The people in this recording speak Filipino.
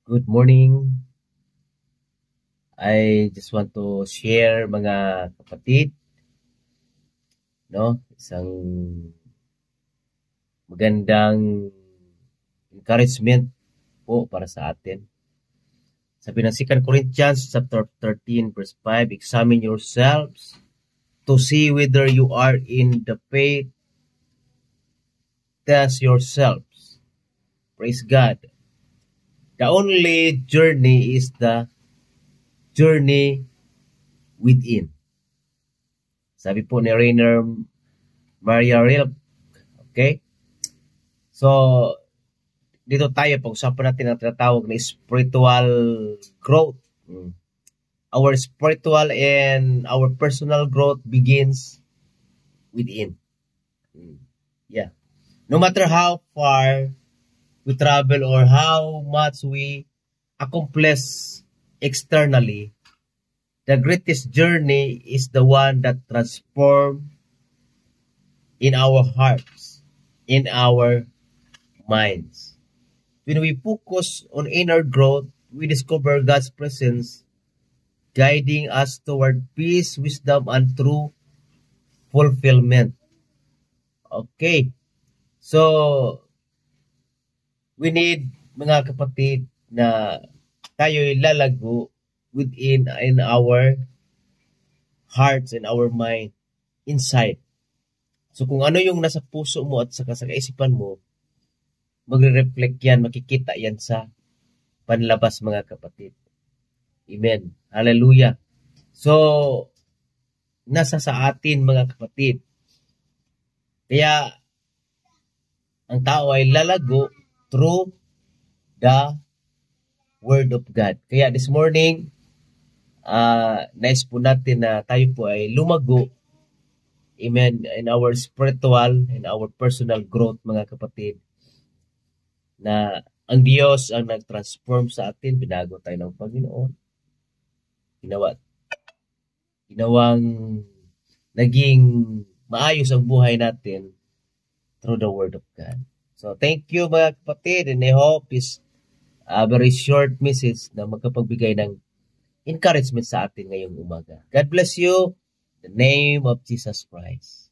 Good morning. I just want to share mga kapatid, no? Isang magandang encouragement po para sa atin. Sabi ng 2 Corinthians chapter 13 verse 5, examine yourselves to see whether you are in the faith. Test yourselves. Praise God. The only journey is the journey within. Sabi po ni Rainer Maria Rilke. Okay? So, dito tayo, pag-usapan natin ang tinatawag na spiritual growth. Our spiritual and our personal growth begins within. Yeah. No matter how far we travel or how much we accomplish externally, the greatest journey is the one that transforms in our hearts, in our minds. When we focus on inner growth, we discover God's presence guiding us toward peace, wisdom, and true fulfillment. Okay. So, we need, mga kapatid, na tayo'y lalago within in our hearts and our mind, inside. So, kung ano yung nasa puso mo at sa kaisipan mo, magre-reflect yan, makikita yan sa panlabas, mga kapatid. Amen. Hallelujah. So, nasa sa atin, mga kapatid. Kaya, ang tao ay lalago through the Word of God. Kaya this morning, nais po natin na tayo po ay lumago, amen, in our spiritual and our personal growth, mga kapatid, na ang Diyos ang nag-transform sa atin, binago tayo ng Panginoon. Ginawang naging maayos ang buhay natin through the Word of God. So, thank you, mga kapatid, and I hope is a very short message na magkapagbigay ng encouragement sa atin ngayong umaga. God bless you in the name of Jesus Christ.